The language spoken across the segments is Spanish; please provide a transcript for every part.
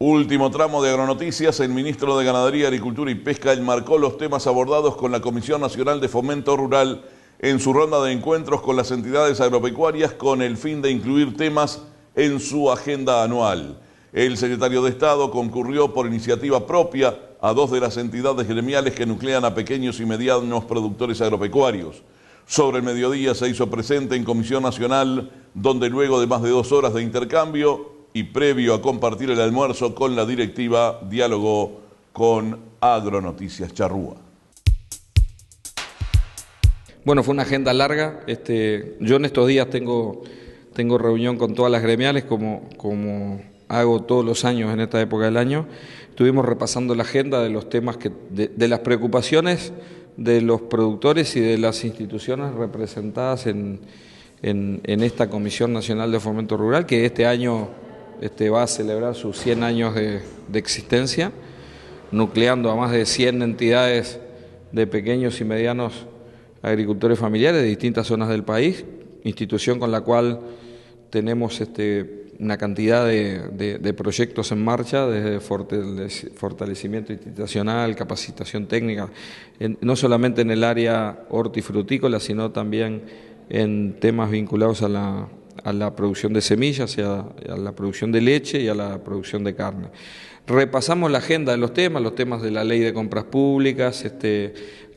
Último tramo de Agronoticias. El ministro de Ganadería, Agricultura y Pesca enmarcó los temas abordados con la Comisión Nacional de Fomento Rural en su ronda de encuentros con las entidades agropecuarias con el fin de incluir temas en su agenda anual. El secretario de Estado concurrió por iniciativa propia a 2 de las entidades gremiales que nuclean a pequeños y medianos productores agropecuarios. Sobre el mediodía se hizo presente en Comisión Nacional, donde luego de más de 2 horas de intercambio y previo a compartir el almuerzo con la directiva, dialogó con Agronoticias Charrúa. Bueno, fue una agenda larga. Yo en estos días tengo reunión con todas las gremiales, como hago todos los años en esta época del año. Estuvimos repasando la agenda de los temas, de las preocupaciones de los productores y de las instituciones representadas en esta Comisión Nacional de Fomento Rural, que este año va a celebrar sus 100 años de existencia, nucleando a más de 100 entidades de pequeños y medianos agricultores familiares de distintas zonas del país, institución con la cual tenemos una cantidad de proyectos en marcha, desde fortalecimiento institucional, capacitación técnica, no solamente en el área hortifrutícola, sino también en temas vinculados a la producción de semillas, a la producción de leche y a la producción de carne. Repasamos la agenda de los temas de la ley de compras públicas, el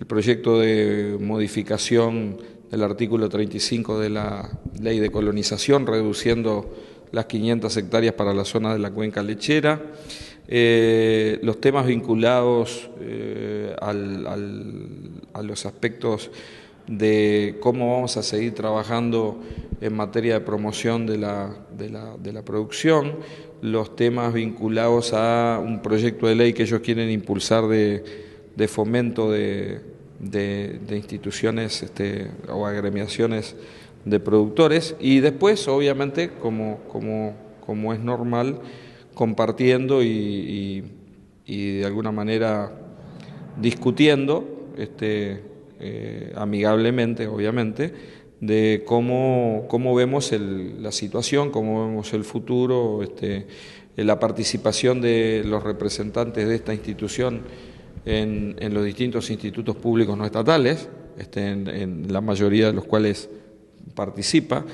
proyecto de modificación del artículo 35 de la ley de colonización, reduciendo las 500 hectáreas para la zona de la cuenca lechera, los temas vinculados a los aspectos de cómo vamos a seguir trabajando en materia de promoción de la producción, los temas vinculados a un proyecto de ley que ellos quieren impulsar de fomento de instituciones o agremiaciones de productores, y después, obviamente, como es normal, compartiendo y de alguna manera discutiendo amigablemente, obviamente, de cómo vemos la situación, cómo vemos el futuro, la participación de los representantes de esta institución en los distintos institutos públicos no estatales, en la mayoría de los cuales participa.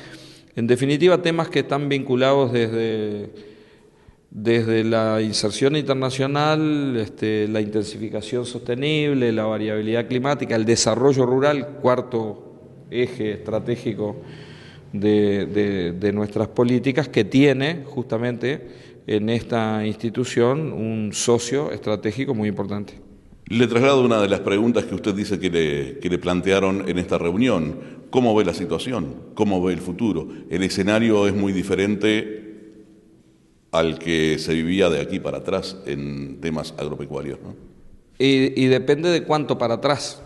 En definitiva, temas que están vinculados desde la inserción internacional, la intensificación sostenible, la variabilidad climática, el desarrollo rural, cuarto eje estratégico de nuestras políticas, que tiene justamente en esta institución un socio estratégico muy importante. Le traslado una de las preguntas que usted dice que le plantearon en esta reunión. ¿Cómo ve la situación? ¿Cómo ve el futuro? El escenario es muy diferente al que se vivía de aquí para atrás en temas agropecuarios, ¿no? Y depende de cuánto para atrás.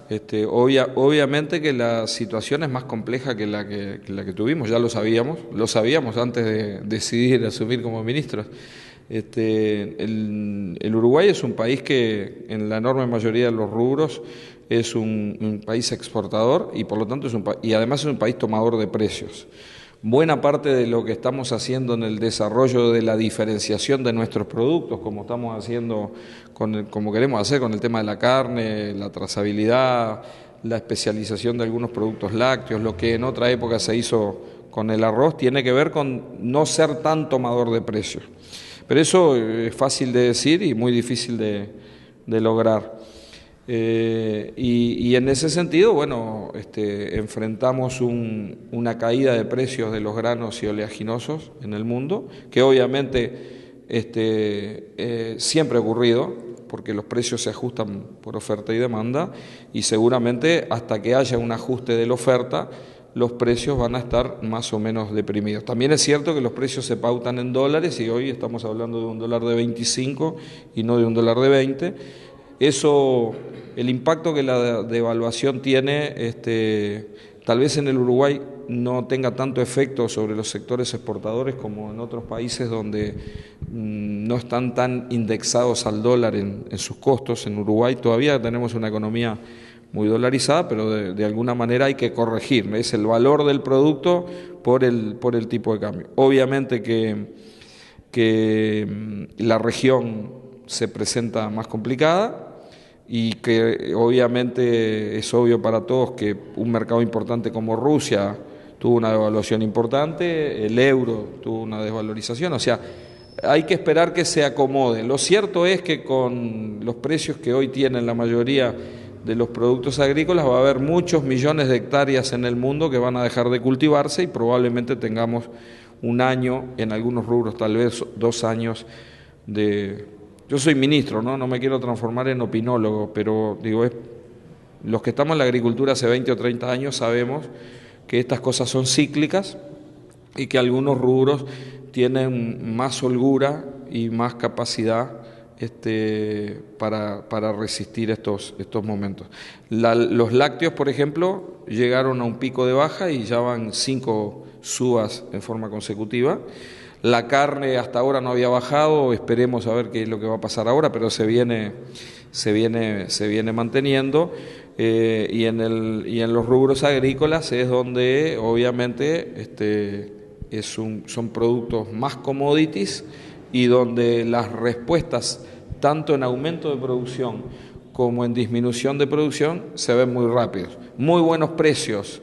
Obviamente que la situación es más compleja que la que tuvimos, ya lo sabíamos antes de decidir asumir como ministros. El Uruguay es un país que en la enorme mayoría de los rubros es un país exportador, y por lo tanto y además es un país tomador de precios. Buena parte de lo que estamos haciendo en el desarrollo de la diferenciación de nuestros productos, como estamos haciendo como queremos hacer con el tema de la carne, la trazabilidad, la especialización de algunos productos lácteos, lo que en otra época se hizo con el arroz, tiene que ver con no ser tan tomador de precios. Pero eso es fácil de decir y muy difícil de lograr. Y en ese sentido, bueno, enfrentamos una caída de precios de los granos y oleaginosos en el mundo, que obviamente siempre ha ocurrido, porque los precios se ajustan por oferta y demanda, y seguramente hasta que haya un ajuste de la oferta, los precios van a estar más o menos deprimidos. También es cierto que los precios se pautan en dólares, y hoy estamos hablando de un dólar de 25 y no de un dólar de 20. Eso, el impacto que la devaluación tiene, tal vez en el Uruguay no tenga tanto efecto sobre los sectores exportadores como en otros países donde no están tan indexados al dólar en sus costos. En Uruguay todavía tenemos una economía muy dolarizada, pero de alguna manera hay que corregir, es el valor del producto por el tipo de cambio. Obviamente que que la región se presenta más complicada y que obviamente es obvio para todos que un mercado importante como Rusia tuvo una devaluación importante, el euro tuvo una desvalorización, o sea, hay que esperar que se acomode. Lo cierto es que con los precios que hoy tienen la mayoría de los productos agrícolas va a haber muchos millones de hectáreas en el mundo que van a dejar de cultivarse y probablemente tengamos un año, en algunos rubros tal vez 2 años de... Yo soy ministro, no me quiero transformar en opinólogo, pero digo, los que estamos en la agricultura hace 20 o 30 años sabemos que estas cosas son cíclicas y que algunos rubros tienen más holgura y más capacidad para resistir estos momentos. Los lácteos, por ejemplo, llegaron a un pico de baja y ya van 5 subas en forma consecutiva. La carne hasta ahora no había bajado, esperemos a ver qué es lo que va a pasar ahora, pero se viene manteniendo. Y en los rubros agrícolas es donde obviamente son productos más commodities y donde las respuestas tanto en aumento de producción como en disminución de producción se ven muy rápidos. Muy buenos precios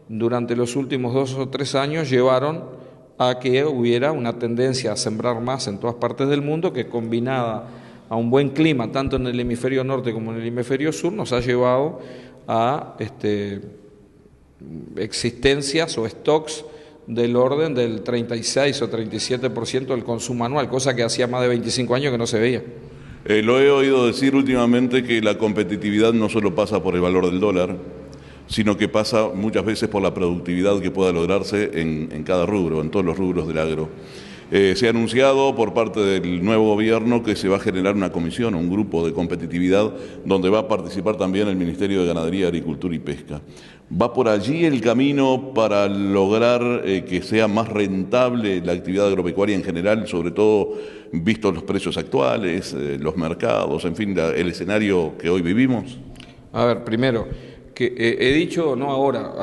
durante los últimos 2 o 3 años llevaron a que hubiera una tendencia a sembrar más en todas partes del mundo que, combinada a un buen clima tanto en el hemisferio norte como en el hemisferio sur, nos ha llevado a existencias o stocks del orden del 36 o 37% del consumo anual, cosa que hacía más de 25 años que no se veía. Lo he oído decir últimamente que la competitividad no solo pasa por el valor del dólar, sino que pasa muchas veces por la productividad que pueda lograrse en cada rubro, en todos los rubros del agro. Se ha anunciado por parte del nuevo gobierno que se va a generar una comisión, un grupo de competitividad, donde va a participar también el Ministerio de Ganadería, Agricultura y Pesca. ¿Va por allí el camino para lograr que sea más rentable la actividad agropecuaria en general, sobre todo vistos los precios actuales, los mercados, en fin, el escenario que hoy vivimos? A ver, primero, que he dicho, no ahora,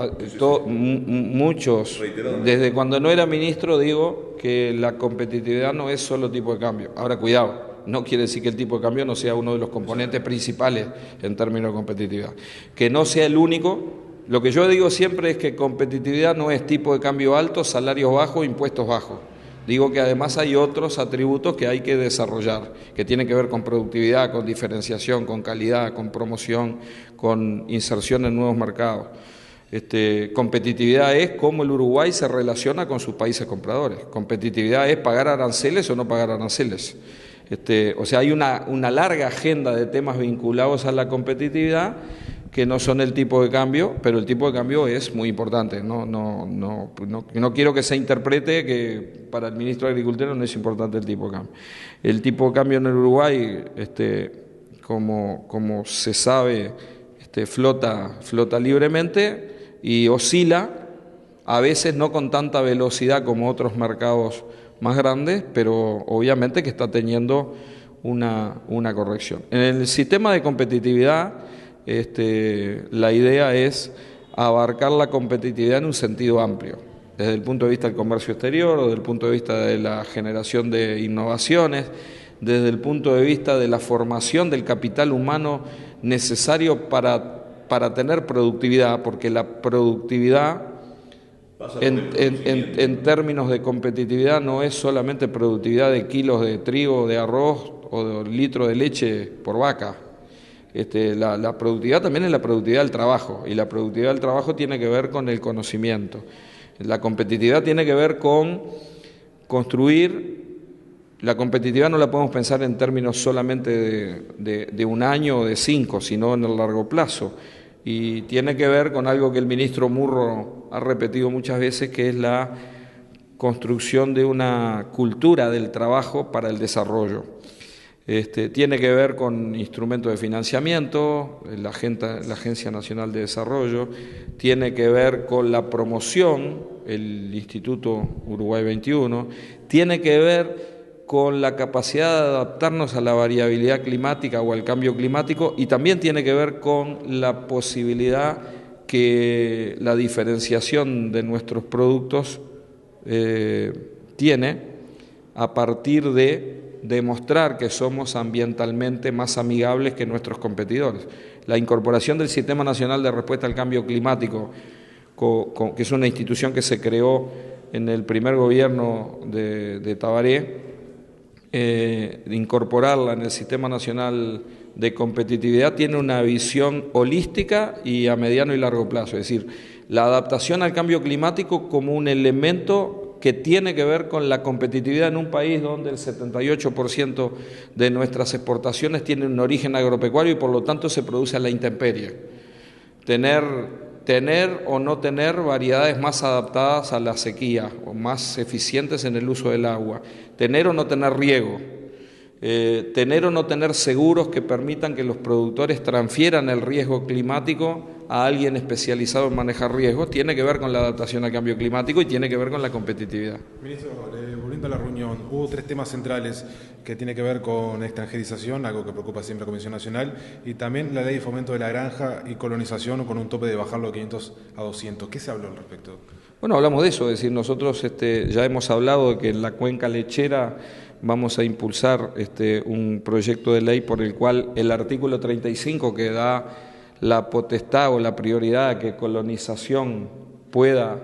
muchos, desde cuando no era ministro digo que la competitividad no es solo tipo de cambio. Ahora, cuidado, no quiere decir que el tipo de cambio no sea uno de los componentes principales en términos de competitividad. Que no sea el único. Lo que yo digo siempre es que competitividad no es tipo de cambio alto, salarios bajos, impuestos bajos. Digo que además hay otros atributos que hay que desarrollar, que tienen que ver con productividad, con diferenciación, con calidad, con promoción, con inserción en nuevos mercados. Competitividad es cómo el Uruguay se relaciona con sus países compradores. Competitividad es pagar aranceles o no pagar aranceles. O sea, hay una larga agenda de temas vinculados a la competitividad que no son el tipo de cambio, pero el tipo de cambio es muy importante. No quiero que se interprete que para el ministro de Agricultura no es importante el tipo de cambio. El tipo de cambio en el Uruguay, como se sabe, flota libremente y oscila, a veces no con tanta velocidad como otros mercados más grandes, pero obviamente que está teniendo una corrección. En el sistema de competitividad, la idea es abarcar la competitividad en un sentido amplio, desde el punto de vista del comercio exterior o desde el punto de vista de la generación de innovaciones, desde el punto de vista de la formación del capital humano necesario para tener productividad, porque la productividad en términos de competitividad no es solamente productividad de kilos de trigo, de arroz o de litro de leche por vaca. La productividad también es la productividad del trabajo, y la productividad del trabajo tiene que ver con el conocimiento. La competitividad tiene que ver con construir. La competitividad no la podemos pensar en términos solamente de un año o de 5, sino en el largo plazo. Y tiene que ver con algo que el ministro Murro ha repetido muchas veces, que es la construcción de una cultura del trabajo para el desarrollo. Tiene que ver con instrumentos de financiamiento, la Agencia Nacional de Desarrollo, tiene que ver con la promoción, el Instituto Uruguay 21, tiene que ver con la capacidad de adaptarnos a la variabilidad climática o al cambio climático, y también tiene que ver con la posibilidad que la diferenciación de nuestros productos tiene a partir de demostrar que somos ambientalmente más amigables que nuestros competidores. La incorporación del Sistema Nacional de Respuesta al Cambio Climático, que es una institución que se creó en el primer gobierno de Tabaré, incorporarla en el Sistema Nacional de Competitividad tiene una visión holística y a mediano y largo plazo, es decir, la adaptación al cambio climático como un elemento que tiene que ver con la competitividad en un país donde el 78% de nuestras exportaciones tienen un origen agropecuario y por lo tanto se produce a la intemperie. Tener o no tener variedades más adaptadas a la sequía o más eficientes en el uso del agua, tener o no tener riego, tener o no tener seguros que permitan que los productores transfieran el riesgo climático a alguien especializado en manejar riesgos, tiene que ver con la adaptación al cambio climático y tiene que ver con la competitividad. Ministro, volviendo a la reunión, hubo 3 temas centrales que tienen que ver con extranjerización, algo que preocupa siempre a la Comisión Nacional, y también la ley de fomento de la granja y colonización con un tope de bajarlo de 500 a 200. ¿Qué se habló al respecto? Bueno, hablamos de eso, es decir, nosotros ya hemos hablado de que en la cuenca lechera vamos a impulsar un proyecto de ley por el cual el artículo 35 que da la potestad o la prioridad a que colonización pueda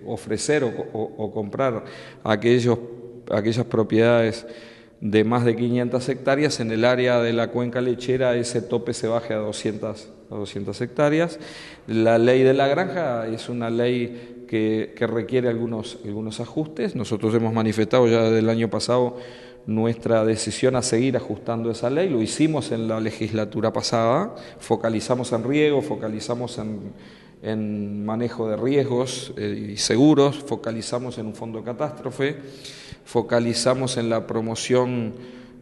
ofrecer o comprar aquellas propiedades de más de 500 hectáreas, en el área de la cuenca lechera ese tope se baje a 200 hectáreas. La ley de la granja es una ley que requiere algunos ajustes. Nosotros hemos manifestado ya desde el año pasado nuestra decisión a seguir ajustando esa ley, lo hicimos en la legislatura pasada, focalizamos en riego, focalizamos en manejo de riesgos y seguros, focalizamos en un fondo de catástrofe, focalizamos en la promoción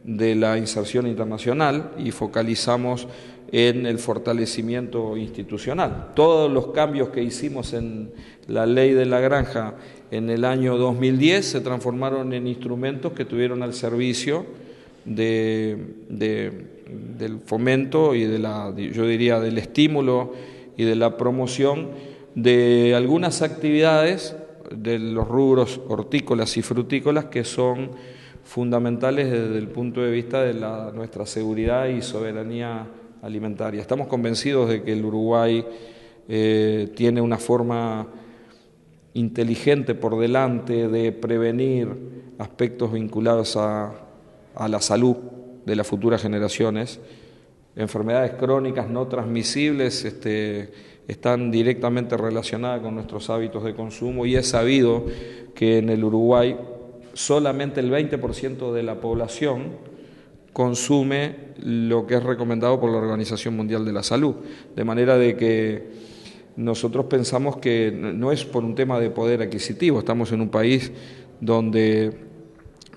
de la inserción internacional y focalizamos en el fortalecimiento institucional. Todos los cambios que hicimos en la ley de la granja en el año 2010 se transformaron en instrumentos que tuvieron al servicio del fomento y yo diría del estímulo y de la promoción de algunas actividades de los rubros hortícolas y frutícolas que son fundamentales desde el punto de vista de nuestra seguridad y soberanía alimentaria. Estamos convencidos de que el Uruguay tiene una forma inteligente por delante de prevenir aspectos vinculados a la salud de las futuras generaciones. Enfermedades crónicas no transmisibles están directamente relacionadas con nuestros hábitos de consumo y es sabido que en el Uruguay solamente el 20% de la población consume lo que es recomendado por la Organización Mundial de la Salud, de manera de que nosotros pensamos que no es por un tema de poder adquisitivo, estamos en un país donde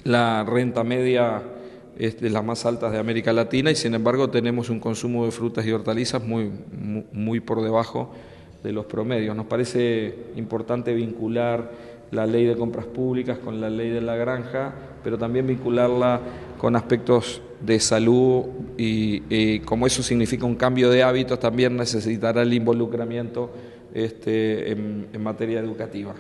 la renta media es de las más altas de América Latina y sin embargo tenemos un consumo de frutas y hortalizas muy por debajo de los promedios. Nos parece importante vincular la ley de compras públicas con la ley de la granja, pero también vincularla con aspectos de salud y como eso significa un cambio de hábitos, también necesitará el involucramiento en materia educativa.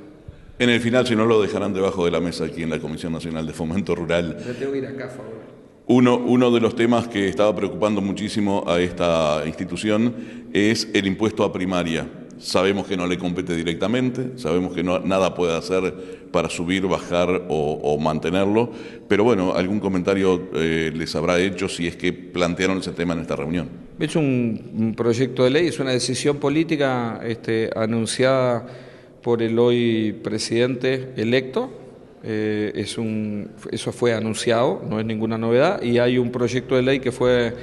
En el final, si no lo dejarán debajo de la mesa aquí en la Comisión Nacional de Fomento Rural. Yo tengo que ir acá, por favor. Uno de los temas que estaba preocupando muchísimo a esta institución es el impuesto a primaria. Sabemos que no le compete directamente, sabemos que nada puede hacer para subir, bajar o mantenerlo, pero bueno, algún comentario les habrá hecho si es que plantearon ese tema en esta reunión. Es un proyecto de ley, es una decisión política anunciada por el hoy presidente electo. Eso fue anunciado, no es ninguna novedad, y hay un proyecto de ley que fue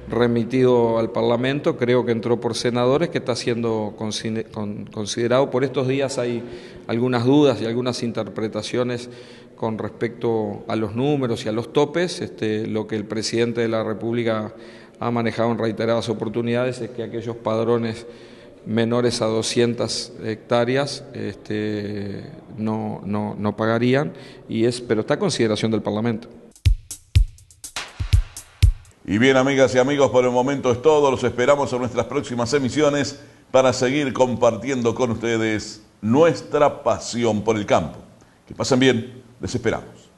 remitido al Parlamento, creo que entró por senadores, que está siendo considerado. Por estos días hay algunas dudas y algunas interpretaciones con respecto a los números y a los topes. Lo que el presidente de la República ha manejado en reiteradas oportunidades es que aquellos padrones menores a 200 hectáreas no pagarían, pero está a consideración del Parlamento. Y bien, amigas y amigos, por el momento es todo. Los esperamos en nuestras próximas emisiones para seguir compartiendo con ustedes nuestra pasión por el campo. Que pasen bien, les esperamos.